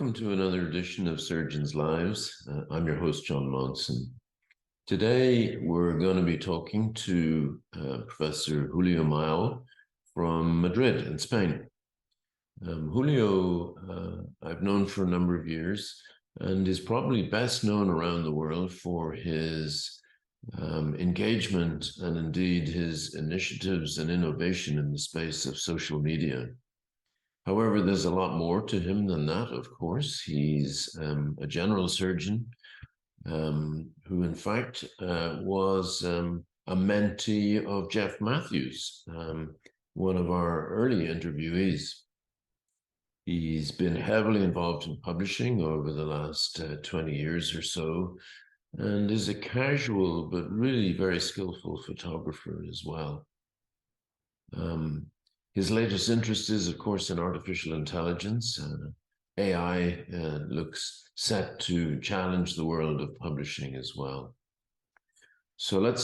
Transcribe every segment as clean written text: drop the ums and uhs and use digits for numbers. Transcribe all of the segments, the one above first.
welcome to another edition of Surgeons' Lives. I'm your host, John Monson. Today, we're going to be talking to Professor Julio Mayol from Madrid in Spain. Julio, I've known for a number of years and is probably best known around the world for his engagement and indeed his initiatives and innovation in the space of social media. However, there's a lot more to him than that, of course. He's a general surgeon who, in fact, was a mentee of Jeff Matthews, one of our early interviewees. He's been heavily involved in publishing over the last 20 years or so, and is a casual but really very skillful photographer as well. His latest interest is, of course, in artificial intelligence. AI looks set to challenge the world of publishing as well. So let's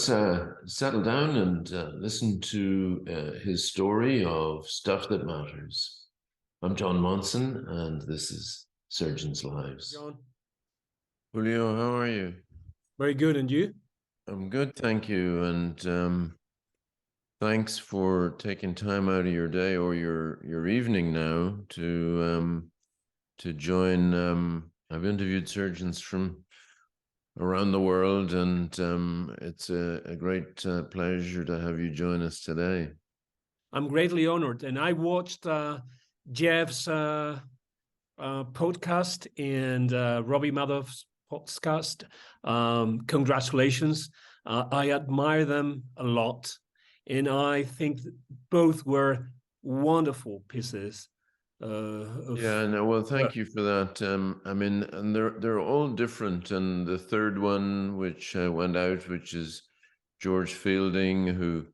settle down and listen to his story of stuff that matters. I'm John Monson, and this is Surgeons' Lives. John. Julio, how are you? Very good, and you? I'm good, thank you. And thanks for taking time out of your day or your evening now to join. I've interviewed surgeons from around the world, and it's a great pleasure to have you join us today. I'm greatly honored, and I watched Jeff's podcast and Robbie Madoff's podcast. Congratulations. I admire them a lot. And I think both were wonderful pieces. Well, thank you for that. I mean, and they're all different. And the third one, which went out, which is George Fielding, who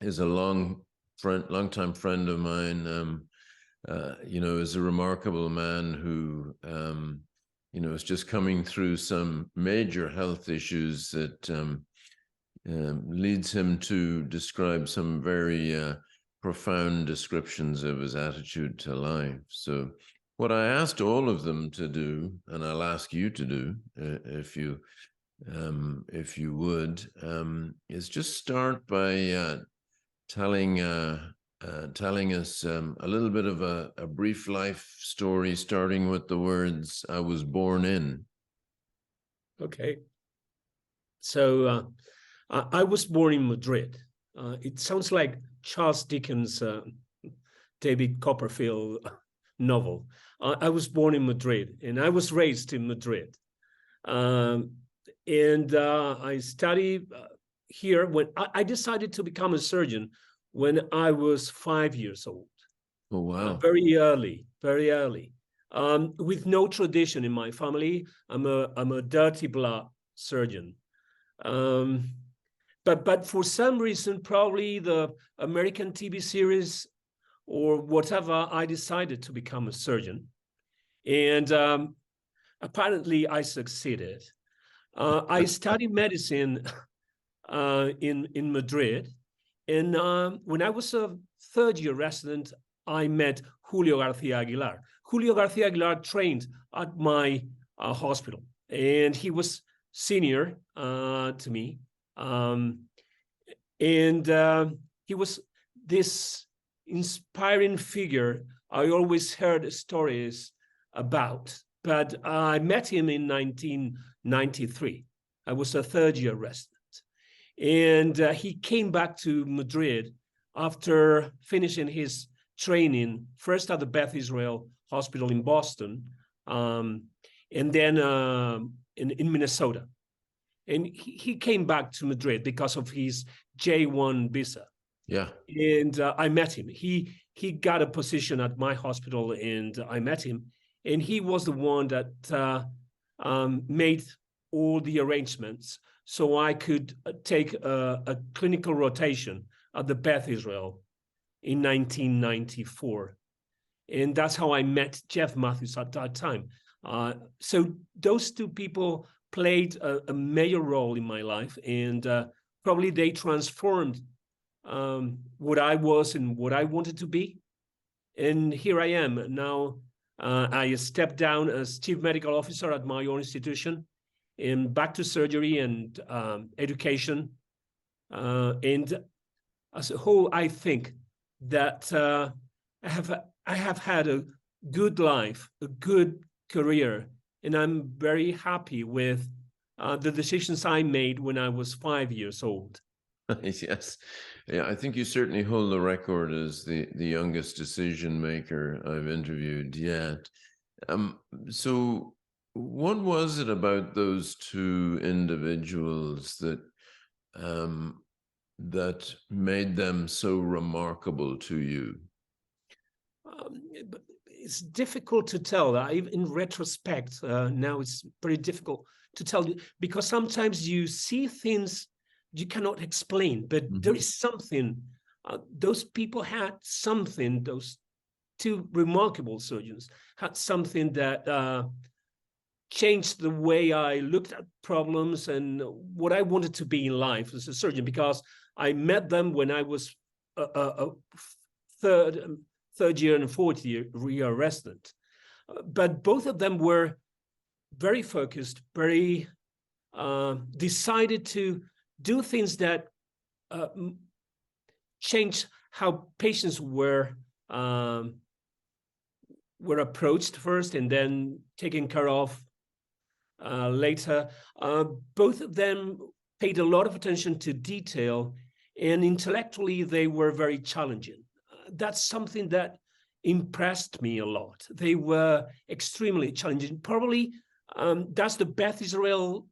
is a long-time friend of mine. Is a remarkable man who, is just coming through some major health issues that leads him to describe some very profound descriptions of his attitude to life. So what I asked all of them to do, and I'll ask you to do, if you would, is just start by telling us a little bit of a brief life story, starting with the words, "I was born in." Okay. So I was born in Madrid. It sounds like Charles Dickens' David Copperfield novel. I was born in Madrid, and I was raised in Madrid. I studied here when I decided to become a surgeon when I was 5 years old. Oh, wow. Very early. With no tradition in my family. I'm a dirty blood surgeon. But for some reason, probably the American TV series or whatever, I decided to become a surgeon. And apparently I succeeded. I studied medicine in Madrid. And when I was a third-year resident, I met Julio Garcia Aguilar. Julio Garcia Aguilar trained at my hospital, and he was senior to me. He was this inspiring figure I always heard stories about. But I met him in 1993. I was a third-year resident. And he came back to Madrid after finishing his training, first at the Beth Israel Hospital in Boston, and then in Minnesota. And he came back to Madrid because of his J1 visa. Yeah. And I met him. He got a position at my hospital, and I met him. And he was the one that made all the arrangements so I could take a clinical rotation at the Beth Israel in 1994. And that's how I met Jeff Matthews at that time. So those two people played a major role in my life, and probably they transformed what I was and what I wanted to be. And here I am now I stepped down as chief medical officer at my own institution, and back to surgery and education. And as a whole, I think that I have had a good life, a good career, and I'm very happy with the decisions I made when I was 5 years old. Yes. Yeah, I think you certainly hold the record as the youngest decision maker I've interviewed yet. So what was it about those two individuals that that made them so remarkable to you? It's difficult to tell. In retrospect, now it's very difficult to tell you, because sometimes you see things you cannot explain, but there is something. Those people had something. Those two remarkable surgeons had something that changed the way I looked at problems and what I wanted to be in life as a surgeon, because I met them when I was a third year and fourth year resident. But both of them were very focused, very decided to do things that changed how patients were approached first and then taken care of later. Both of them paid a lot of attention to detail, and intellectually they were very challenging. That's something that impressed me a lot. They were extremely challenging. Probably that's the Beth Israel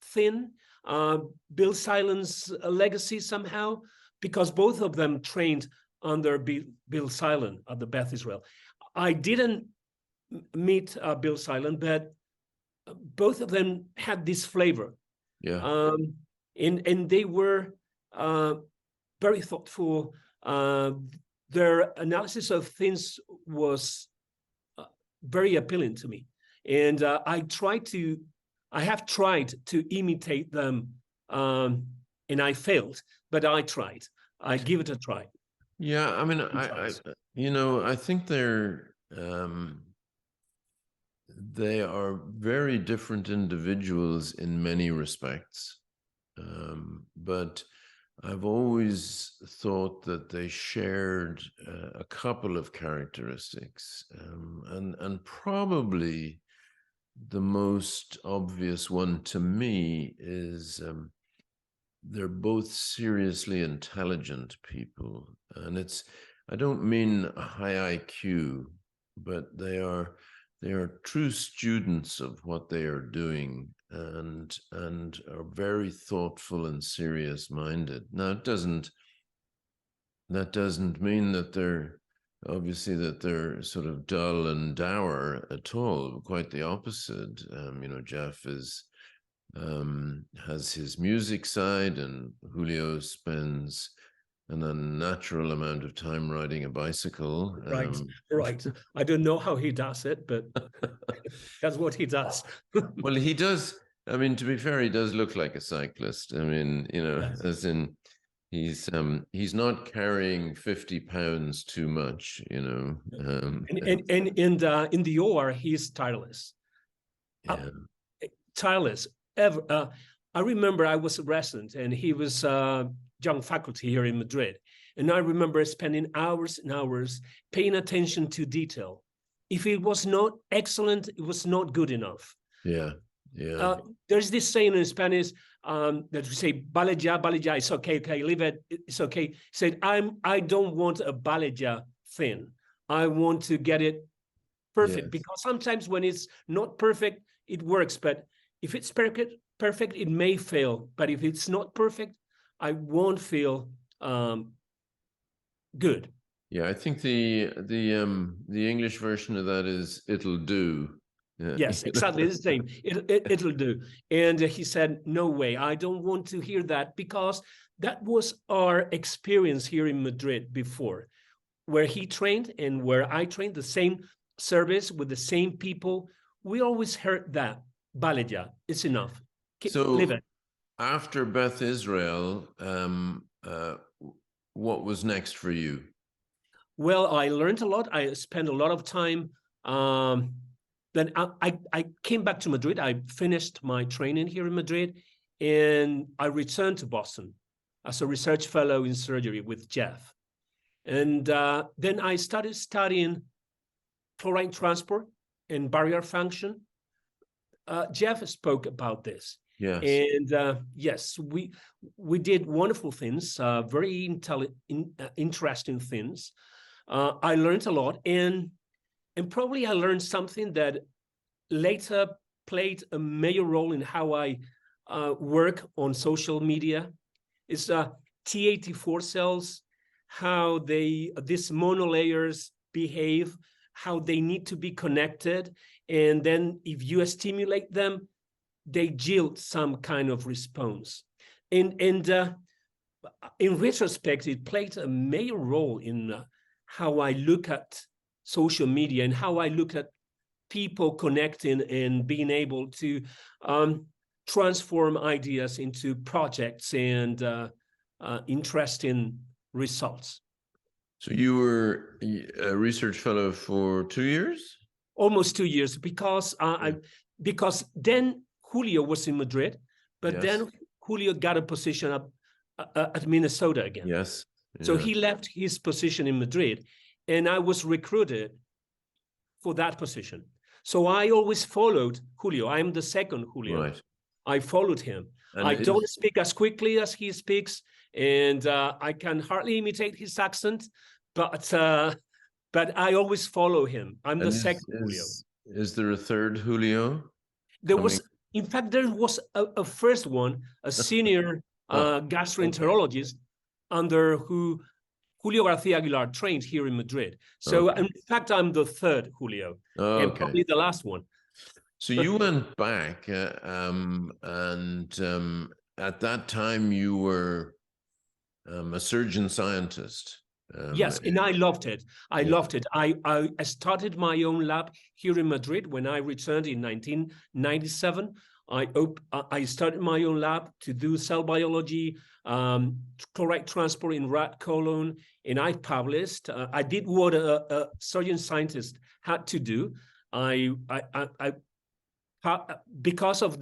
thing, Bill Silen's legacy somehow, because both of them trained under Bill Silen at the Beth Israel. I didn't meet Bill Silen, but both of them had this flavor. Yeah. And they were very thoughtful. Their analysis of things was very appealing to me. And I have tried to imitate them, and I failed, but I tried. I give it a try. Yeah, I mean, I think they are very different individuals in many respects. But I've always thought that they shared a couple of characteristics, and probably the most obvious one to me is they're both seriously intelligent people. And I don't mean a high IQ, but they are true students of what they are doing, and are very thoughtful and serious minded. Now, that doesn't mean that they're sort of dull and dour at all. Quite the opposite. Jeff has his music side, and Julio spends an unnatural amount of time riding a bicycle. Right. I don't know how he does it, but that's what he does. Well, he does. I mean, to be fair, he does look like a cyclist. I mean, yes. As in he's not carrying 50 pounds too much, and in the OR, he's tireless. Yeah. Tireless. I remember I was a resident, and he was young faculty here in Madrid. And I remember spending hours and hours paying attention to detail. If it was not excellent, it was not good enough. Yeah. There's this saying in Spanish that we say, vale ya, it's okay, leave it, it's okay. He said, I don't want a vale ya thing. I want to get it perfect, yes. Because sometimes when it's not perfect, it works. But if it's perfect, it may fail. But if it's not perfect, I won't feel good. Yeah, I think the English version of that is "it'll do." Yeah. Yes, exactly the same. It'll do. And he said, "No way, I don't want to hear that," because that was our experience here in Madrid before, where he trained and where I trained, the same service with the same people. We always heard that, vale ya, it's enough. So leave it. After Beth Israel, what was next for you? Well, I learned a lot. I spent a lot of time then I came back to Madrid. I finished my training here in Madrid, and I returned to Boston as a research fellow in surgery with Jeff. And then I started studying chloride transport and barrier function. Jeff spoke about this. Yes. And yes, we did wonderful things, very interesting things. I learned a lot, and probably I learned something that later played a major role in how I work on social media. Is T84 cells, how these monolayers behave, how they need to be connected, and then if you stimulate them, they yield some kind of response. And in retrospect, it played a major role in how I look at social media and how I look at people connecting and being able to transform ideas into projects and interesting results. So you were a research fellow for 2 years? Almost 2 years, because because then Julio was in Madrid, but then Julio got a position at Minnesota again. Yes. Yeah. So he left his position in Madrid, and I was recruited for that position. So I always followed Julio. I'm the second Julio. Right. I folled him. And I don't speak as quickly as he speaks, and I can hardly imitate his accent, but I always follow him. I'm the second Julio. Is there a third Julio? There was, in fact, there was a first one, a senior gastroenterologist under who Julio Garcia Aguilar trained here in Madrid. So in fact, I'm the third Julio, and probably the last one. So you went back, and at that time you were a surgeon scientist. Yes, and I loved it. I loved it. I started my own lab here in Madrid when I returned in 1997. I started my own lab to do cell biology, chloride transport in rat colon, and I published. I did what a surgeon scientist had to do. Because of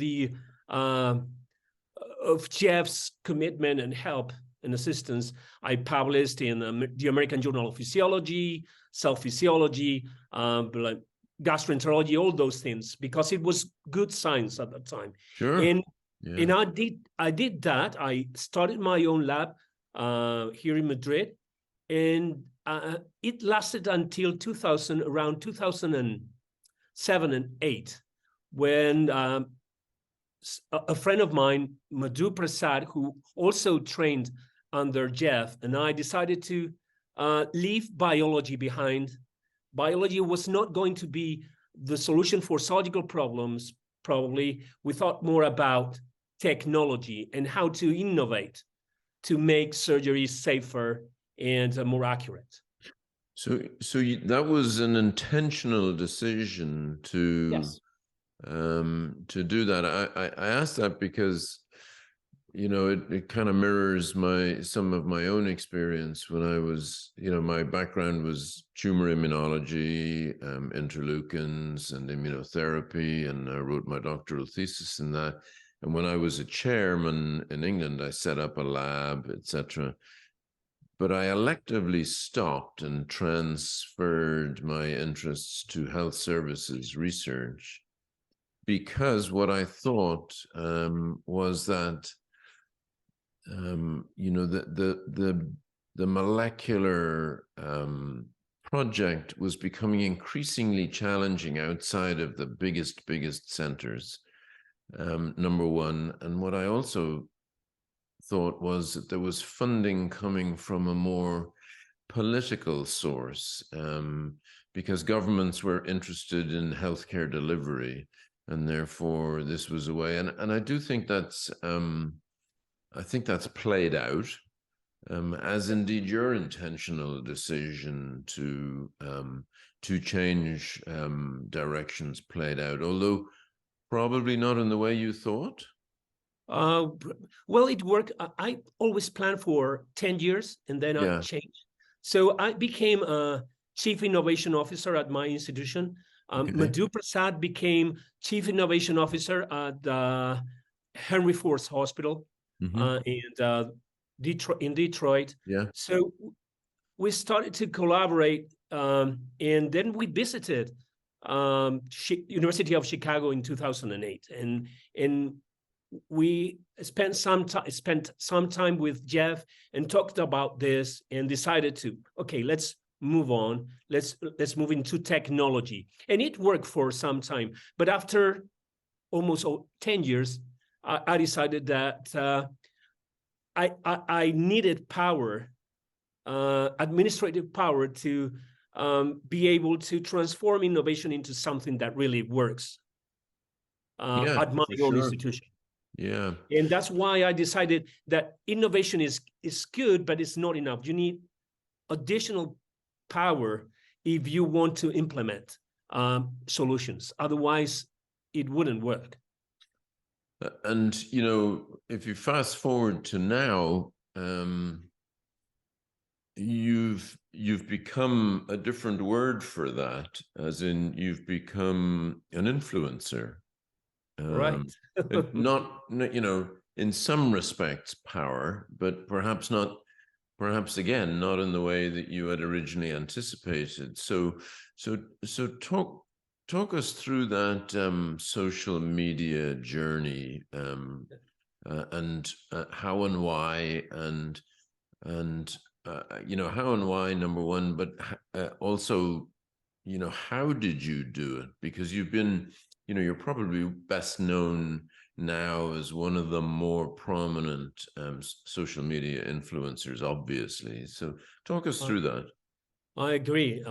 of Jeff's commitment and help and assistance, I published in the American Journal of Physiology, Cell Physiology, gastroenterology, all those things, because it was good science at that time. Sure. And I did that. I started my own lab here in Madrid, and it lasted until around 2007 and 8, when a friend of mine, Madhu Prasad, who also trained under Jeff, and I decided to leave biology behind. Biology was not going to be the solution for surgical problems, probably. We thought more about technology and how to innovate to make surgery safer and more accurate. So that was an intentional decision to do that. I asked that because, you know, it kind of mirrors some of my own experience when I was, you know, my background was tumor immunology, interleukins and immunotherapy, and I wrote my doctoral thesis in that. And when I was a chairman in England, I set up a lab, etc. But I electively stopped and transferred my interests to health services research, because what I thought was that you know, the molecular project was becoming increasingly challenging outside of the biggest centers. Number one, and what I also thought was that there was funding coming from a more political source, because governments were interested in healthcare delivery, and therefore this was a way. And I do think that's played out, as indeed your intentional decision to change directions played out, although probably not in the way you thought. Well, it worked. I always planned for 10 years, and then I changed. So I became a chief innovation officer at my institution. Madhu Prasad became Chief Innovation Officer at the Henry Ford's Hospital in Detroit. Yeah. So we started to collaborate, and then we visited University of Chicago in 2008, and we spent some time with Jeff and talked about this and decided to, okay, let's move on. Let's move into technology. And it worked for some time. But after almost 10 years, I decided that I needed power, administrative power, to be able to transform innovation into something that really works at my own institution. Yeah. And that's why I decided that innovation is good, but it's not enough. You need additional power if you want to implement solutions. Otherwise, it wouldn't work. And, you know, if you fast forward to now, you've become a different word for that, as in you've become an influencer. Right. Not, you know, in some respects power, but perhaps again, not in the way that you had originally anticipated. So talk us through that social media journey, and how and why, and you know, how and why, number one, but also, you know, how did you do it? Because you've been, you know, you're probably best known now as one of the more prominent social media influencers, obviously. So talk us through that. I agree.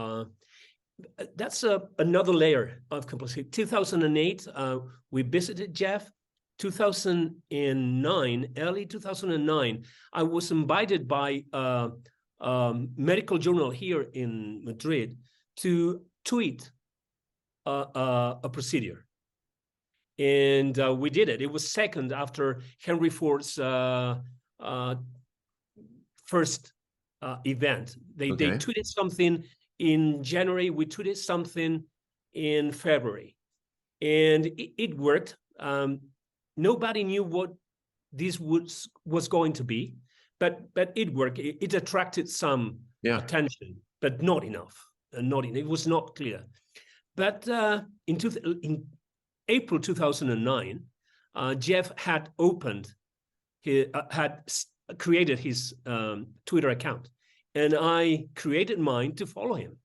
That's another layer of complexity. 2008, we visited Jeff. 2009, early 2009, I was invited by a medical journal here in Madrid to tweet a procedure. And we did it. It was second after Henry Ford's first event. They tweeted something in January. We tweeted something in February. And it worked. Nobody knew what this was going to be, but it worked. It attracted some attention, but not enough. It was not clear. But in April 2009, Jeff had created his Twitter account, and I created mine to follow him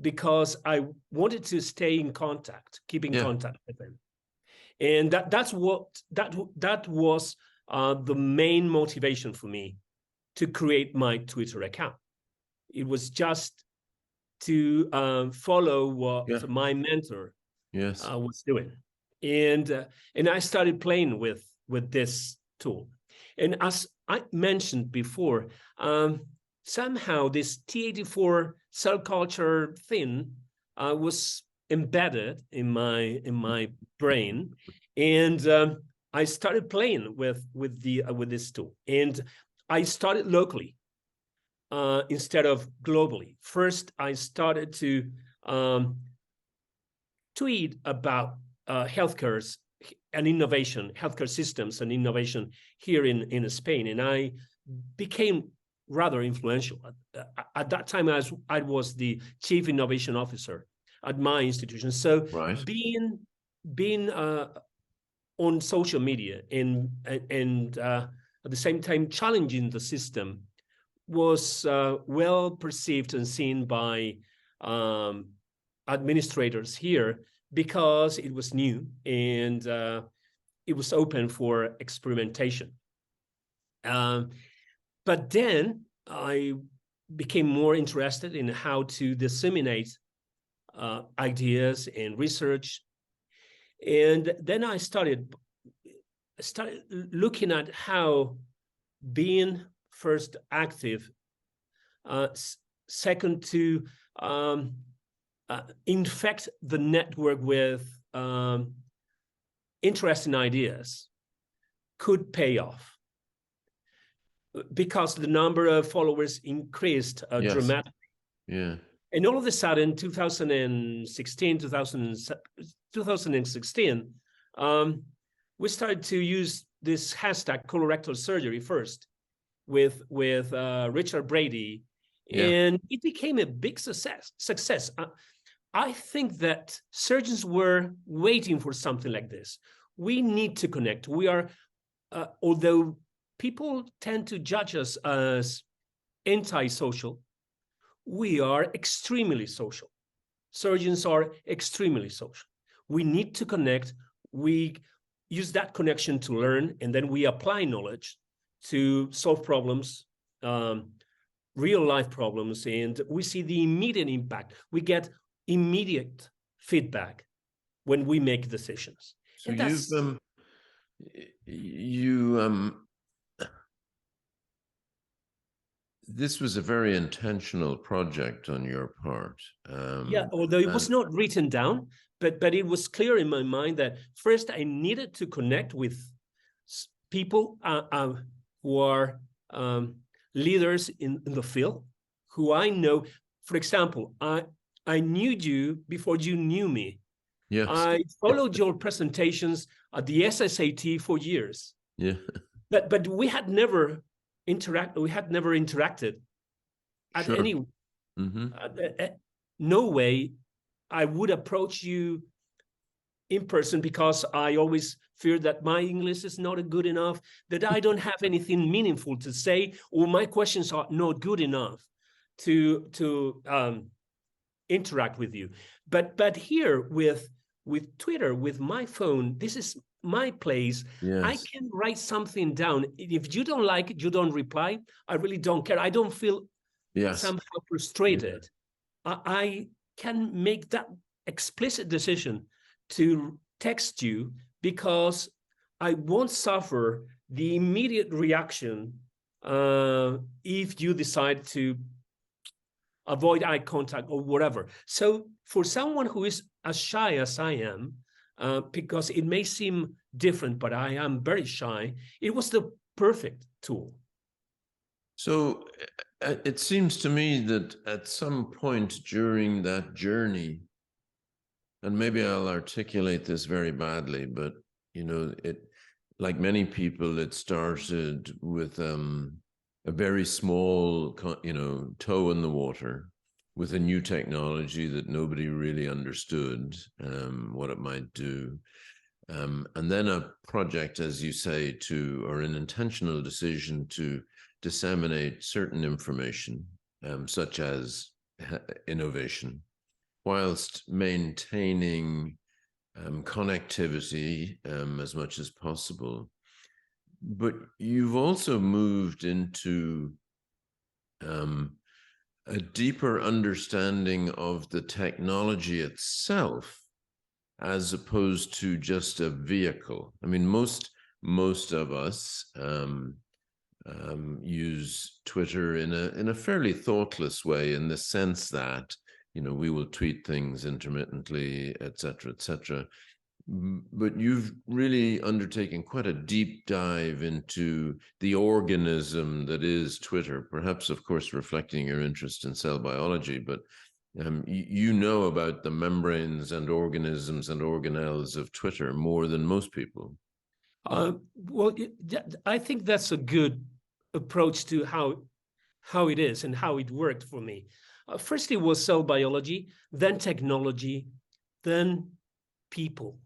because I wanted to stay in contact, keep in contact with him. And that was the main motivation for me to create my Twitter account. It was just to follow what my mentor was doing, and I started playing with this tool. And as I mentioned before, somehow this T84 cell culture thing was embedded in my brain, and I started playing with this tool. And I started locally instead of globally. First, I started to tweet about healthcare systems and innovation here in Spain, and I became rather influential. At that time, I was the Chief Innovation Officer at my institution. So being on social media and at the same time challenging the system was well perceived and seen by administrators here, because it was new and it was open for experimentation. But then I became more interested in how to disseminate ideas and research. And then I started looking at how being first active, second to infect the network with interesting ideas could pay off, because the number of followers increased dramatically. And all of a sudden, 2016, we started to use this hashtag colorectal surgery first with Richard Brady, and it became a big success. I think that surgeons were waiting for something like this. We need to connect. We are, although people tend to judge us as antisocial, we are extremely social. Surgeons are extremely social. We need to connect. We use that connection to learn, and then we apply knowledge to solve problems, real life problems, and we see the immediate impact. We get immediate feedback when we make decisions. So this was a very intentional project on your part. Yeah, although it was not written down, but it was clear in my mind that first I needed to connect with people who are leaders in the field, who I know. For example, I knew you before you knew me. Yes. I followed your presentations at the SSAT for years. Yeah. But we had never interacted at Sure. any. No way I would approach you in person, because I always fear that my English is not good enough, that I don't have anything meaningful to say, or my questions are not good enough to interact with you. But here with Twitter, with my phone, this is my place. Yes. I can write something down. If you don't like it, you don't reply. I really don't care. I don't feel somehow frustrated. I can make that explicit decision to text you because I won't suffer the immediate reaction if you decide to avoid eye contact or whatever. So for someone who is as shy as I am, because it may seem different, but I am very shy, it was the perfect tool. So it seems to me that at some point during that journey, and maybe I'll articulate this very badly, but it, like many people, it started with a very small, toe in the water, with a new technology that nobody really understood what it might do. And then a project, as you say, or an intentional decision to disseminate certain information, such as innovation, whilst maintaining connectivity as much as possible. But you've also moved into a deeper understanding of the technology itself, as opposed to just a vehicle. I mean, most of us use Twitter in a fairly thoughtless way, in the sense that we will tweet things intermittently, etc., etc. But you've really undertaken quite a deep dive into the organism that is Twitter, perhaps, of course, reflecting your interest in cell biology, but you know about the membranes and organisms and organelles of Twitter more than most people. Well, I think that's a good approach to how it is and how it worked for me. First, it was cell biology, then technology, then people.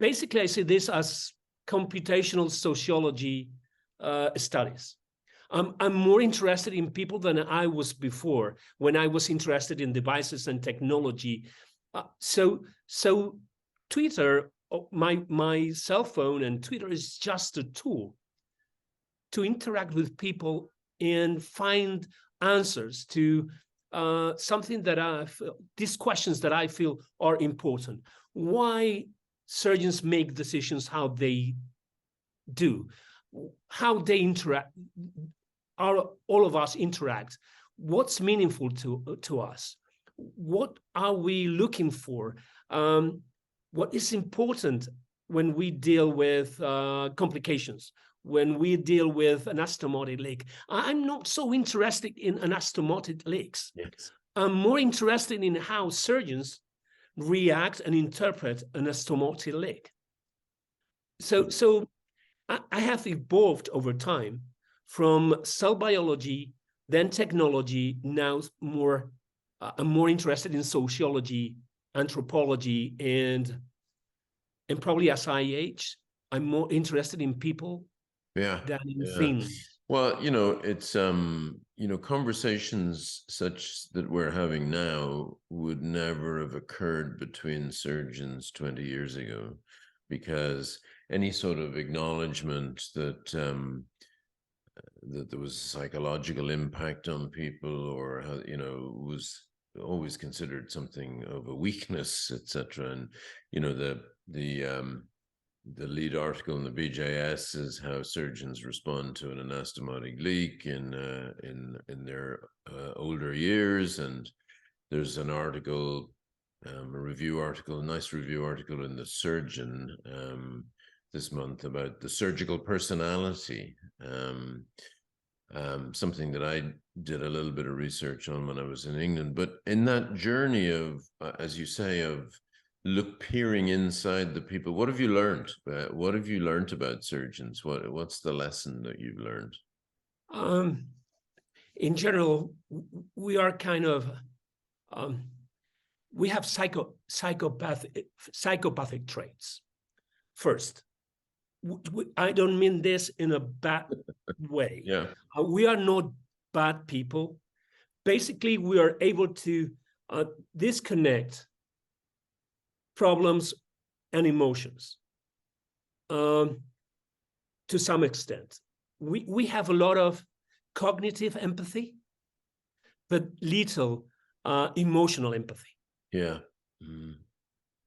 Basically, I see this as computational sociology studies. I'm more interested in people than I was before, when I was interested in devices and technology. So Twitter, my cell phone and Twitter is just a tool to interact with people and find answers to something that these questions that I feel are important. Why surgeons make decisions how they do, how they interact, all of us interact, what's meaningful to us, what are we looking for, what is important when we deal with complications, when we deal with anastomotic leak. I'm not so interested in anastomotic leaks. Yes. I'm more interested in how surgeons react and interpret an anastomotic leak. So I have evolved over time from cell biology, then technology. Now I'm more interested in sociology, anthropology, and probably as I age, I'm more interested in people than in things. Well, it's conversations such that we're having now would never have occurred between surgeons 20 years ago, because any sort of acknowledgement that that there was a psychological impact on people, or how, was always considered something of a weakness, etc. And the lead article in the BJS is how surgeons respond to an anastomotic leak in their older years. And there's an article, a nice review article in the Surgeon this month about the surgical personality. Something that I did a little bit of research on when I was in England. But in that journey of, as you say, of peering inside the people, what have you learned? What have you learned about surgeons? What's the lesson that you've learned? In general, we are kind of we have psychopathic traits. First, I don't mean this in a bad way. Yeah. We are not bad people. Basically, we are able to disconnect problems and emotions to some extent. We have a lot of cognitive empathy, but little emotional empathy. Yeah.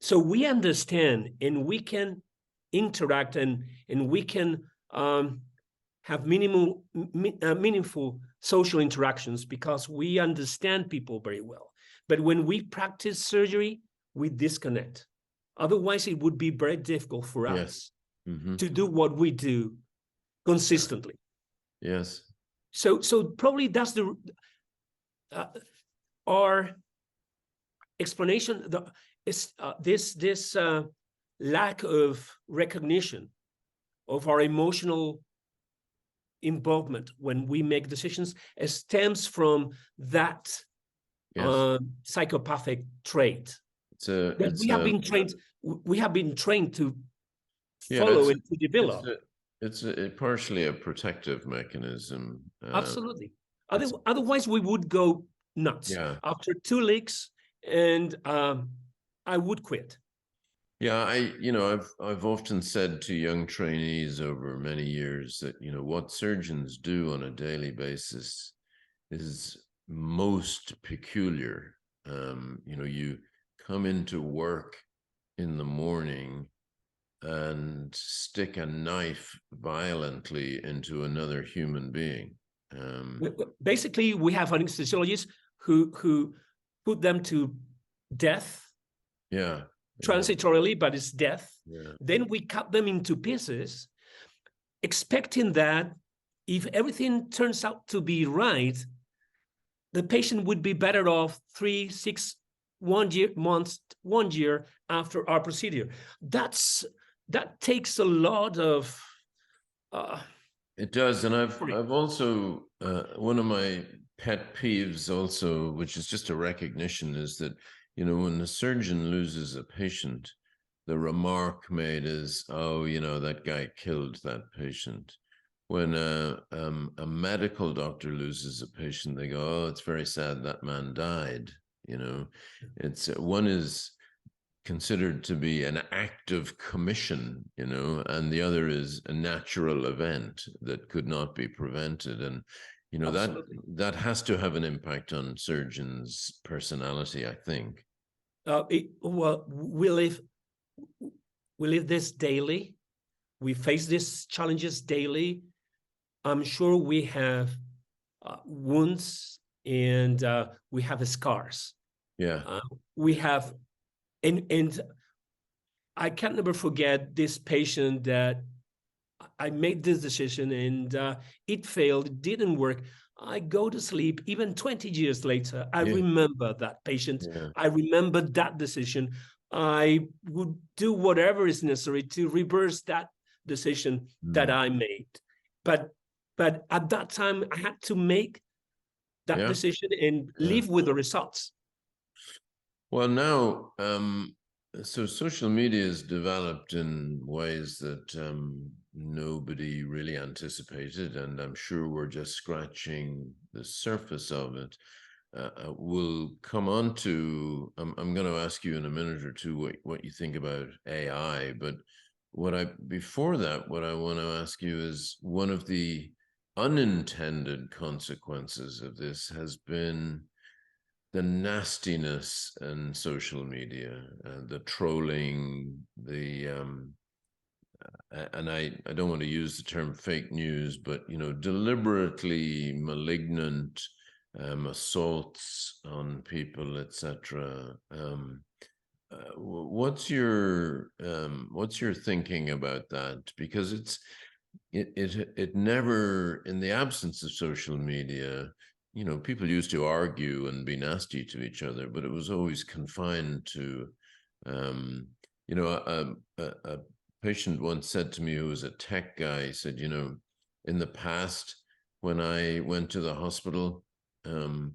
So we understand, and we can interact, and we can have meaningful social interactions because we understand people very well. But when we practice surgery, we disconnect. Otherwise, it would be very difficult for us to do what we do consistently. Yes. So probably that's our explanation. This lack of recognition of our emotional involvement when we make decisions stems from that psychopathic trait. We have been trained to follow and to develop. It's partially a protective mechanism. Absolutely. Otherwise, we would go nuts. Yeah. After 2 leaks, and I would quit. Yeah, I've often said to young trainees over many years that what surgeons do on a daily basis is most peculiar. You come into work in the morning and stick a knife violently into another human being. Basically, we have anesthesiologists who put them to death. Yeah. Transitorily, but it's death. Yeah. Then we cut them into pieces, expecting that if everything turns out to be right, the patient would be better off 3, 6, 1 year after our procedure. That takes a lot of. It does, and I've also one of my pet peeves also, which is just a recognition, is that when the surgeon loses a patient, the remark made is, "Oh, that guy killed that patient." When a medical doctor loses a patient, they go, "Oh, it's very sad that man died." It's one is considered to be an act of commission, and the other is a natural event that could not be prevented. And that has to have an impact on surgeons' personality, I think. Well, we live this daily. We face these challenges daily. I'm sure we have wounds and we have scars. Yeah. We have, and I can never forget this patient that I made this decision and it failed, it didn't work. I go to sleep, even 20 years later, I remember that patient. I remember that decision. I would do whatever is necessary to reverse that decision that I made. But at that time, I had to make that decision and live with the results. Well, now, so social media is developed in ways that nobody really anticipated, and I'm sure we're just scratching the surface of it. We'll come on to, I'm going to ask you in a minute or two what you think about AI, but before that, what I want to ask you is, one of the unintended consequences of this has been the nastiness in social media, the trolling, and I don't want to use the term fake news, but deliberately malignant assaults on people, etc. What's your thinking about that? Because it never, in the absence of social media, people used to argue and be nasty to each other, but it was always confined to, a patient once said to me, who was a tech guy, he said, in the past, when I went to the hospital, and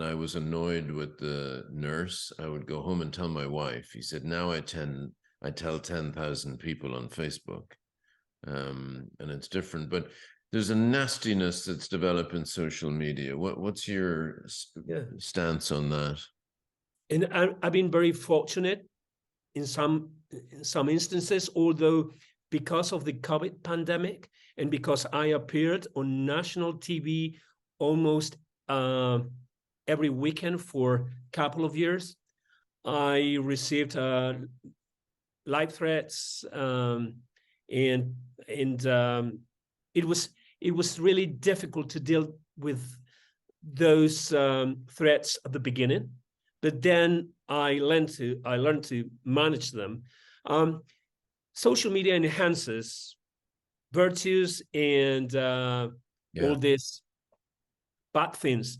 I was annoyed with the nurse, I would go home and tell my wife. He said, now I tell 10,000 people on Facebook. And it's different, but there's a nastiness that's developed in social media. What's your stance on that? And I've been very fortunate in some instances, although because of the COVID pandemic and because I appeared on national TV almost every weekend for a couple of years, I received live threats, and it was really difficult to deal with those threats at the beginning, but then I learned to manage them. Social media enhances virtues and all these bad things.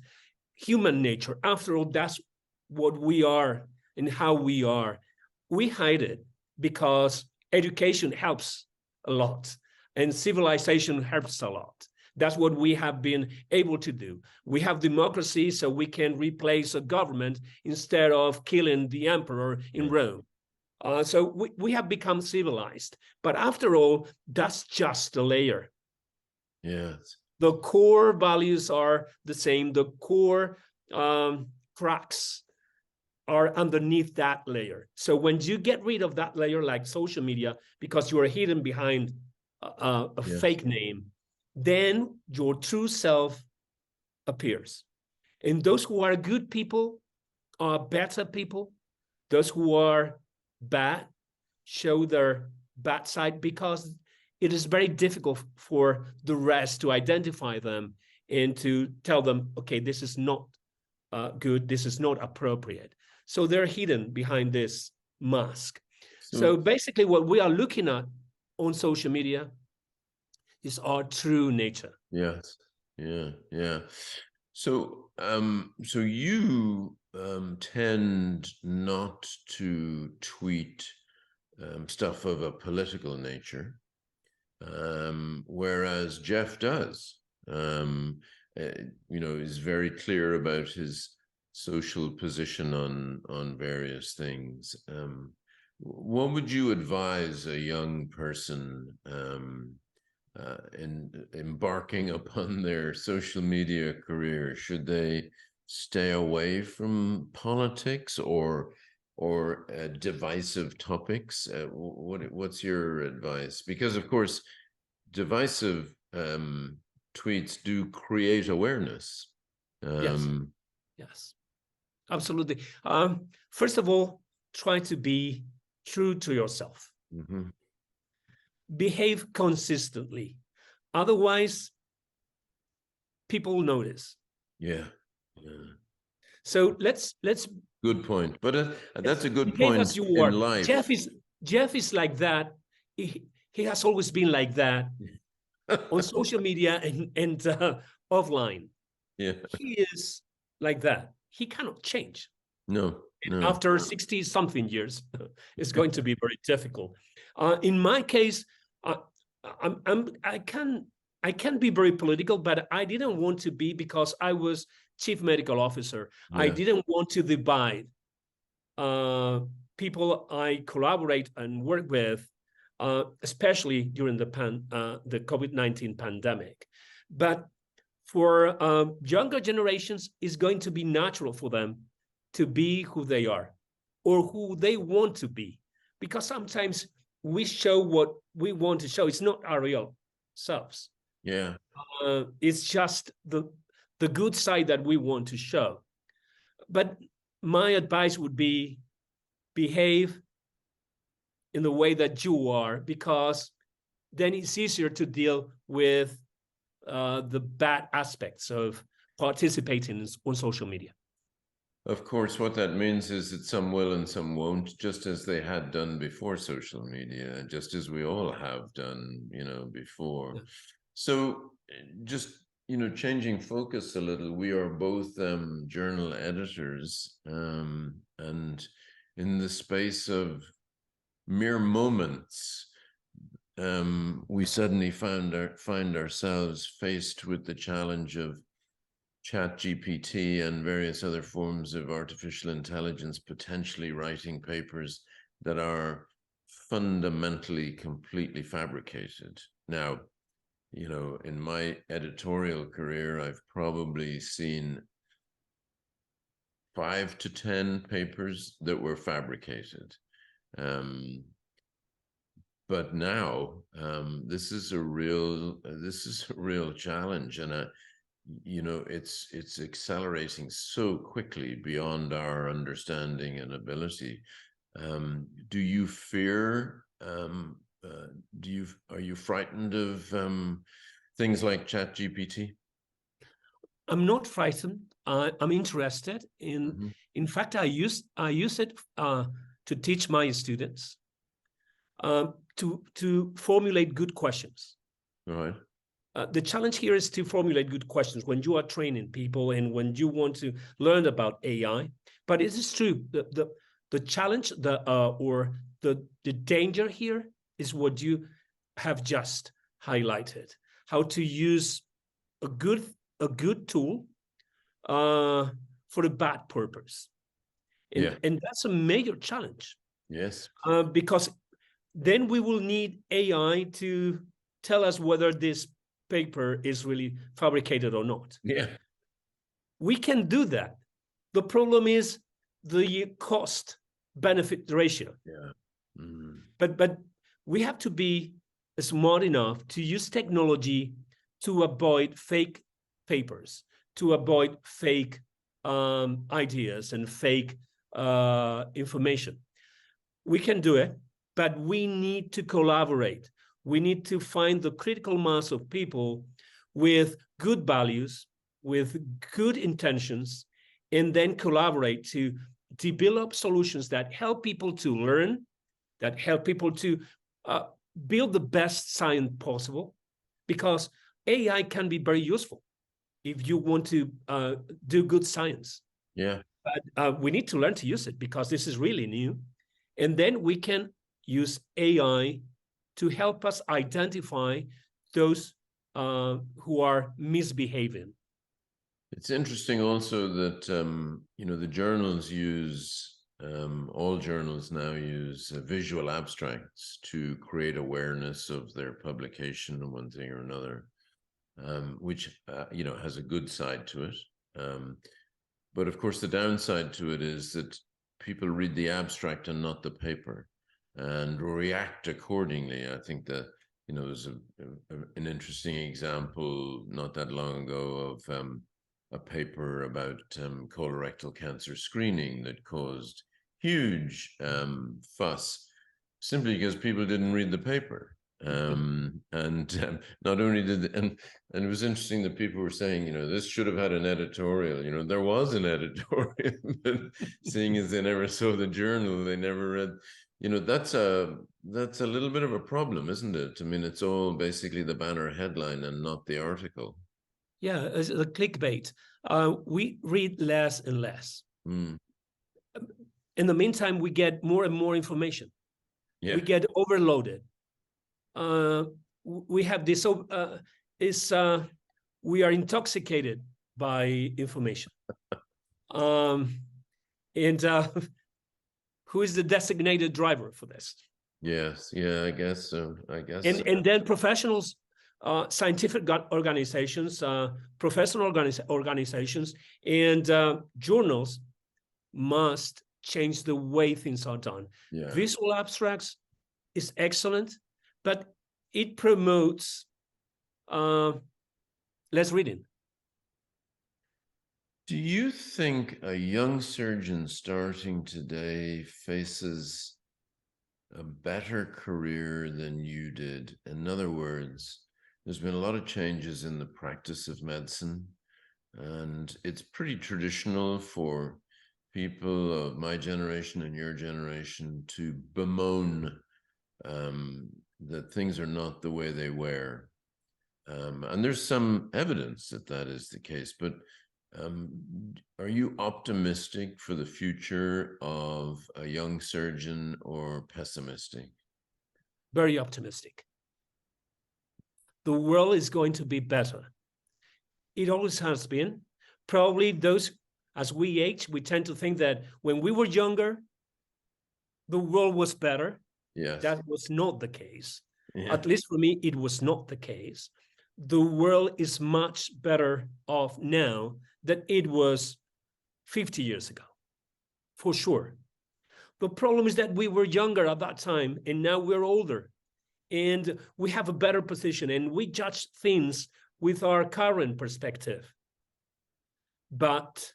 Human nature, after all, that's what we are and how we are. We hide it because education helps a lot and civilization helps a lot. That's what we have been able to do. We have democracy, so we can replace a government instead of killing the emperor in Rome. So we have become civilized. But after all, that's just a layer. Yes. The core values are the same. The core cracks are underneath that layer. So when you get rid of that layer, like social media, because you are hidden behind a fake name, then your true self appears. And those who are good people are better people. Those who are bad show their bad side, because it is very difficult for the rest to identify them and to tell them, okay, this is not good, this is not appropriate. So they're hidden behind this mask. So basically what we are looking at on social media is our true nature. Yes. Yeah. So you tend not to tweet stuff of a political nature, whereas Jeff does. Is very clear about his social position on various things. What would you advise a young person in embarking upon their social media career? Should they stay away from politics or divisive topics? What's your advice? Because of course, divisive tweets do create awareness. Yes, absolutely. First of all, try to be true to yourself. Behave consistently. Otherwise, people notice. So let's. Good point, but that's a good point in life. Jeff is like that. he has always been like that on social media and offline. Yeah. He is like that. He cannot change. No, no. After 60 something years, it's going to be very difficult. In my case, I can be very political, but I didn't want to be, because I was chief medical officer. Yeah. I didn't want to divide people I collaborate and work with, especially during the COVID-19 pandemic. But for younger generations, it's going to be natural for them to be who they are or who they want to be, because sometimes we show what we want to show. It's not our real selves. Yeah. It's just the good side that we want to show. But my advice would be, behave in the way that you are, because then it's easier to deal with the bad aspects of participating on social media. Of course, what that means is that some will and some won't, just as they had done before social media, just as we all have done, before. Yeah. So just, changing focus a little, we are both journal editors, and in the space of mere moments, we suddenly find ourselves faced with the challenge of ChatGPT and various other forms of artificial intelligence potentially writing papers that are fundamentally completely fabricated. Now, in my editorial career, I've probably seen 5 to 10 papers that were fabricated. But now this is a real challenge, and it's accelerating so quickly beyond our understanding and ability. Do you fear? Are you frightened of things like ChatGPT? I'm not frightened. I'm interested in. Mm-hmm. In fact, I use it to teach my students to formulate good questions. All right. The challenge here is to formulate good questions when you are training people and when you want to learn about AI. But it is true, the challenge, or the danger here is what you have just highlighted: how to use a good tool for a bad purpose, and that's a major challenge. Yes, because then we will need AI to tell us whether this paper is really fabricated or not. Yeah, we can do that. The problem is the cost-benefit ratio. Yeah, but we have to be smart enough to use technology to avoid fake papers, to avoid fake ideas and fake information. We can do it, but we need to collaborate. We need to find the critical mass of people with good values, with good intentions, and then collaborate to develop solutions that help people to learn, that help people to build the best science possible, because AI can be very useful if you want to do good science. Yeah. But we need to learn to use it, because this is really new. And then we can use AI to help us identify those who are misbehaving. It's interesting also that, the journals use, all journals now use visual abstracts to create awareness of their publication in one thing or another, which, has a good side to it. But of course, the downside to it is that people read the abstract and not the paper and react accordingly. I think that, there's an interesting example not that long ago of a paper about colorectal cancer screening that caused huge fuss simply because people didn't read the paper. Not only did, and it was interesting that people were saying, this should have had an editorial. There was an editorial, but seeing as they never saw the journal, they never read That's a little bit of a problem, isn't it? I mean, it's all basically the banner headline and not the article. Yeah, it's the clickbait. We read less and less. Mm. In the meantime, we get more and more information. Yeah. We get overloaded. We have this. We are intoxicated by information. And who is the designated driver for this? Yes. Yeah. I guess so. And then professionals, scientific organizations, professional organizations, and journals must change the way things are done. Yeah. Visual abstracts is excellent, but it promotes less reading. Do you think a young surgeon starting today faces a better career than you did? In other words, there's been a lot of changes in the practice of medicine, and it's pretty traditional for people of my generation and your generation to bemoan that things are not the way they were. And there's some evidence that that is the case, but are you optimistic for the future of a young surgeon or pessimistic? Very optimistic. The world is going to be better. It always has been. Probably those, as we age, we tend to think that when we were younger, the world was better. Yes. That was not the case. Yeah. At least for me, it was not the case. The world is much better off now than it was 50 years ago, for sure. The problem is that we were younger at that time, and now we're older, and we have a better position, and we judge things with our current perspective. But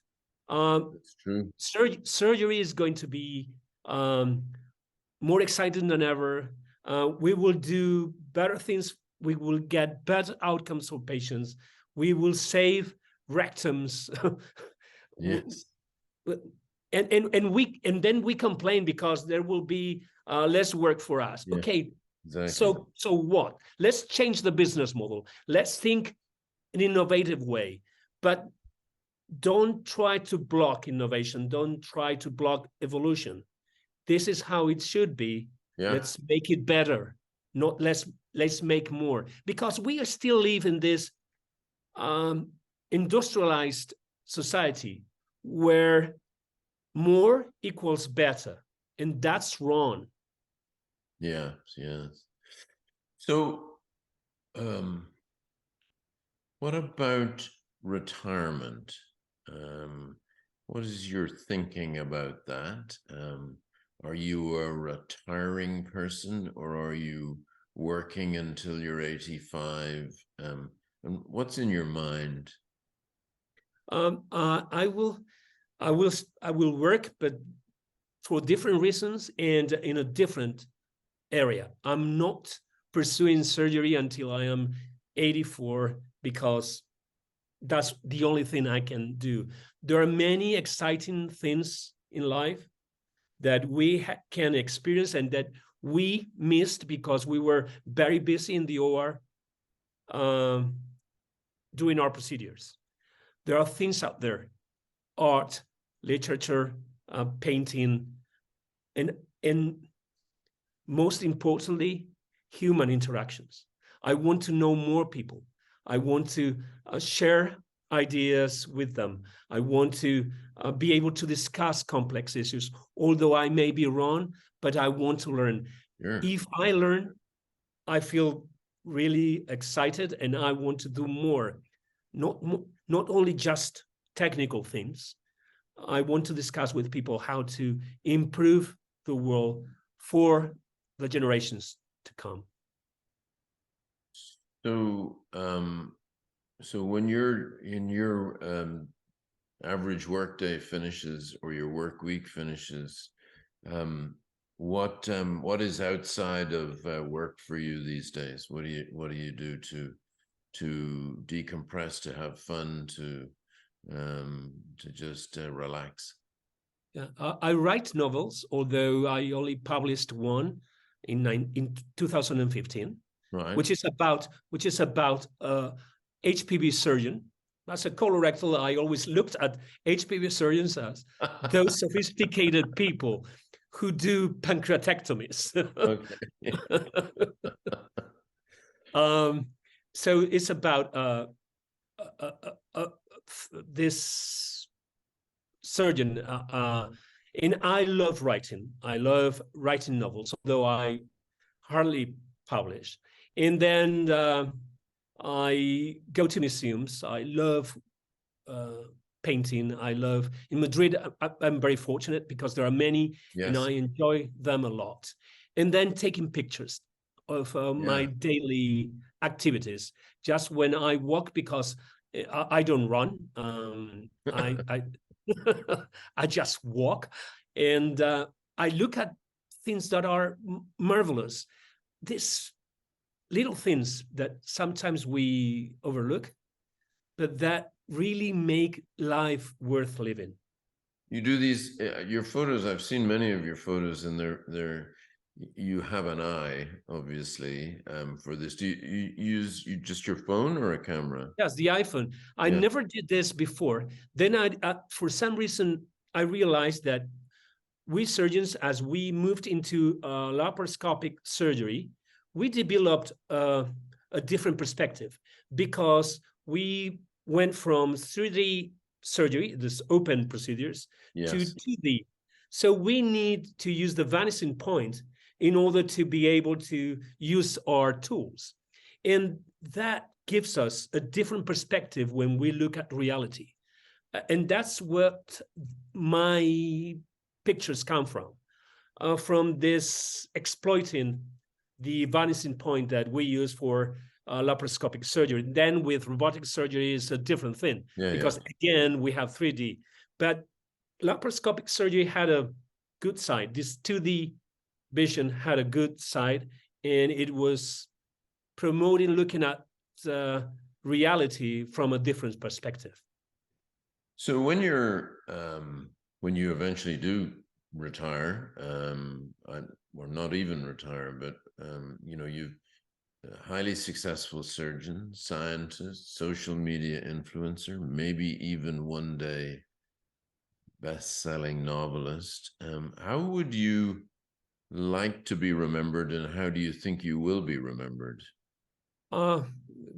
That's true. Surgery is going to be more exciting than ever. We will do better things. We will get better outcomes for patients. We will save rectums. Yes. And then we complain because there will be less work for us. Yeah, okay, exactly. so what? Let's change the business model. Let's think in an innovative way, but don't try to block innovation. Don't try to block evolution. This is how it should be. Yeah. Let's make it better, not less. Let's make more, because we still live in this industrialized society where more equals better, and that's wrong. Yeah. Yes. So, what about retirement? What is your thinking about that? Are you a retiring person, or are you working until you're 85? And what's in your mind? I will work, but for different reasons and in a different area. I'm not pursuing surgery until I am 84 because that's the only thing I can do. There are many exciting things in life that we can experience and that we missed because we were very busy in the OR doing our procedures. There are things out there, art, literature, painting, and most importantly, human interactions. I want to know more people. I want to share ideas with them. I want to be able to discuss complex issues, although I may be wrong, but I want to learn. Sure. If I learn, I feel really excited and I want to do more. Not only just technical things. I want to discuss with people how to improve the world for the generations to come. So, so when you're in your average workday finishes or your work week finishes, what is outside of work for you these days? What do you do to decompress, to have fun, to just relax? Yeah, I write novels, although I only published one in 2015, Right. which is about HPV surgeon. As a colorectal, I always looked at HPV surgeons as those sophisticated people who do pancreatectomies. Okay. So it's about uh, uh, uh, this surgeon, and I love writing. I love writing novels, although I hardly publish. And then I go to museums. I love painting. I love in Madrid. I'm very fortunate because there are many, and Yes. I enjoy them a lot. And then taking pictures of my Yeah. daily activities. Just when I walk, because I don't run. I I just walk, and I look at things that are marvelous. These little things that sometimes we overlook, but that really make life worth living. You do these your photos. I've seen many of your photos, and they're you have an eye, obviously, for this. Do you use just your phone or a camera? Yes, the iPhone. I Yeah. never did this before. Then for some reason, I realized that we surgeons, as we moved into laparoscopic surgery, we developed a different perspective because we went from 3D surgery, this open procedures, to Yes. 2D. So we need to use the vanishing point in order to be able to use our tools. And that gives us a different perspective when we look at reality. And that's what my pictures come from this exploiting the vanishing point that we use for laparoscopic surgery. Then with robotic surgery is a different thing Yeah. because again, we have 3D. But laparoscopic surgery had a good side. This 2D vision had a good side, and it was promoting looking at reality from a different perspective. So when you eventually do retire, or not even retire, but you've a highly successful surgeon, scientist, social media influencer, maybe even one day best-selling novelist. How would you like to be remembered, and how do you think you will be remembered? Uh,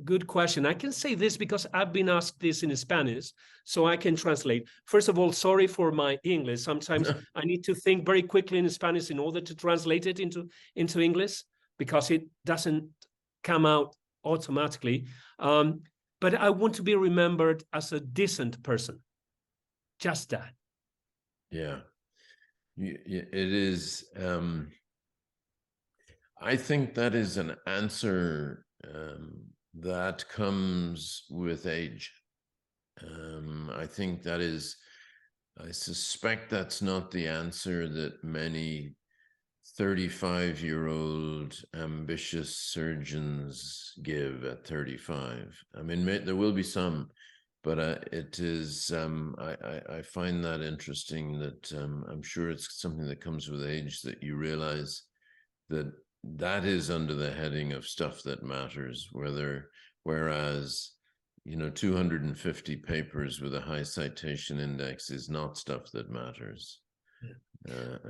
Good question. I can say this because I've been asked this in Spanish, so I can translate. First of all, sorry for my English. Sometimes I need to think very quickly in Spanish in order to translate it into English because it doesn't come out automatically. But I want to be remembered as a decent person. Just that. Yeah, it is. I think that is an answer that comes with age. I think that is, I suspect that's not the answer that many 35-year-old ambitious surgeons give at 35. I mean, there will be some, but it is, I find that interesting that I'm sure it's something that comes with age, that you realize that that is under the heading of stuff that matters, whereas 250 papers with a high citation index is not stuff that matters.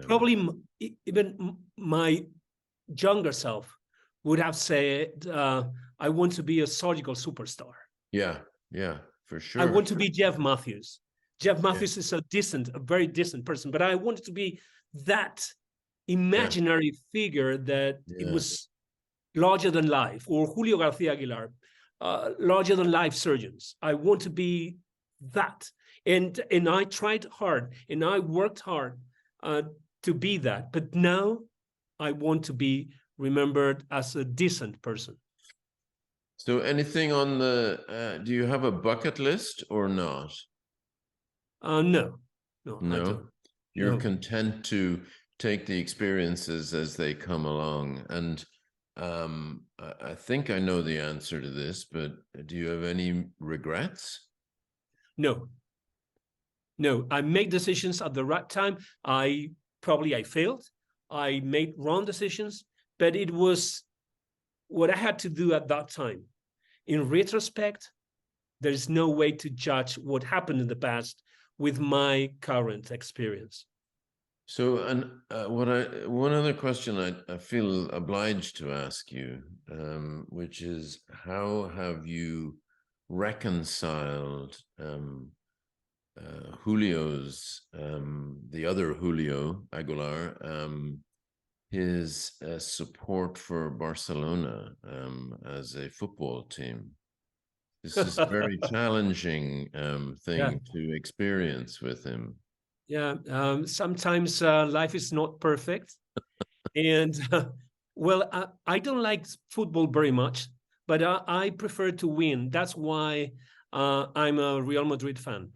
Probably even my younger self would have said, I want to be a surgical superstar. Yeah, for I sure. want to be Jeff Matthews. Jeff Matthews is a very decent person, but I wanted to be that imaginary figure that it was larger than life, or Julio Garcia Aguilar, larger than life surgeons. I want to be that. And I tried hard and I worked hard to be that. But now I want to be remembered as a decent person. So anything on do you have a bucket list or not? No, I No, don't. you're No. content to take the experiences as they come along. And I think I know the answer to this, but do you have any regrets? No. No, I made decisions at the right time. I failed. I made wrong decisions, but it was what I had to do at that time. In retrospect, there is no way to judge what happened in the past with my current experience. So, and one other question I feel obliged to ask you, which is how have you reconciled Julio's, the other Julio Aguilar, his support for Barcelona as a football team? This is a very challenging thing Yeah. to experience with him. Yeah, sometimes life is not perfect. And well, I don't like football very much, but I prefer to win. That's why I'm a Real Madrid fan.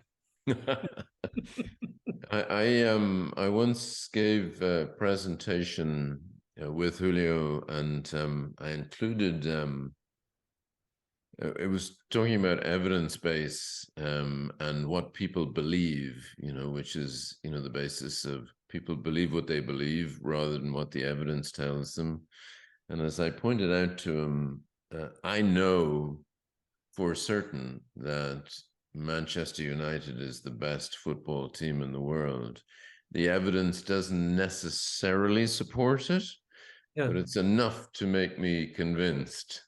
I once gave a presentation with Julio, and I included it was talking about evidence base and what people believe, which is the basis of people believe what they believe rather than what the evidence tells them. And as I pointed out to him, I know for certain that Manchester United is the best football team in the world. The evidence doesn't necessarily support it, Yeah. but it's enough to make me convinced.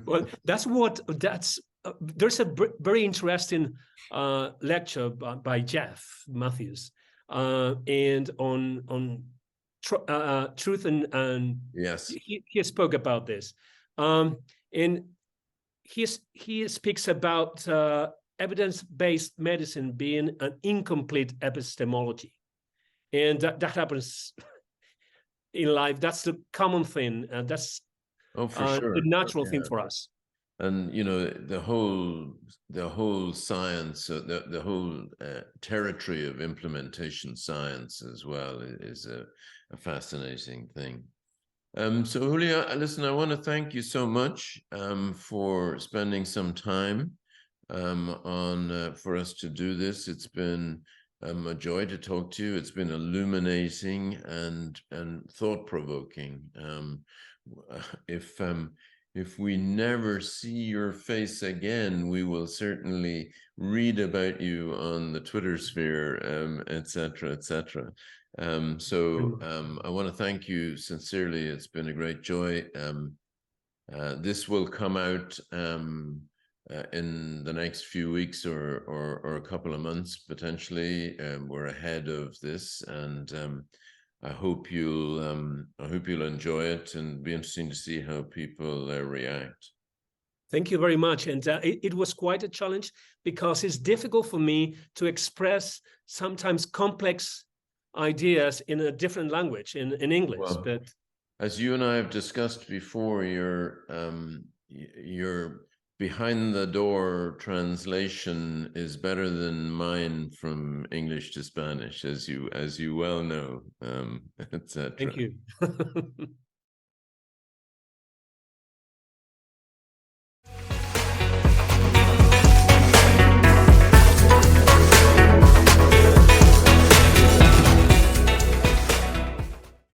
Well, there's a very interesting lecture by Jeff Matthews and on truth and Yes. he spoke about this. And he speaks about evidence-based medicine being an incomplete epistemology. And that happens in life. That's the common thing. And that's For the sure. natural thing Yeah. for us. And the whole science, the whole territory of implementation science as well is a fascinating thing. So Julio, listen, I want to thank you so much for spending some time on for us to do this. It's been a joy to talk to you. It's been illuminating and thought-provoking. If we never see your face again, we will certainly read about you on the Twitter sphere, et cetera, et cetera. I want to thank you sincerely. It's been a great joy. This will come out in the next few weeks or a couple of months potentially. We're ahead of this, and I hope you'll enjoy it, and be interesting to see how people react. Thank you very much. And it was quite a challenge because it's difficult for me to express sometimes complex ideas in a different language, in English. Well, but as you and I have discussed before, your behind the door translation is better than mine from English to Spanish, as you well know, etc. Thank you.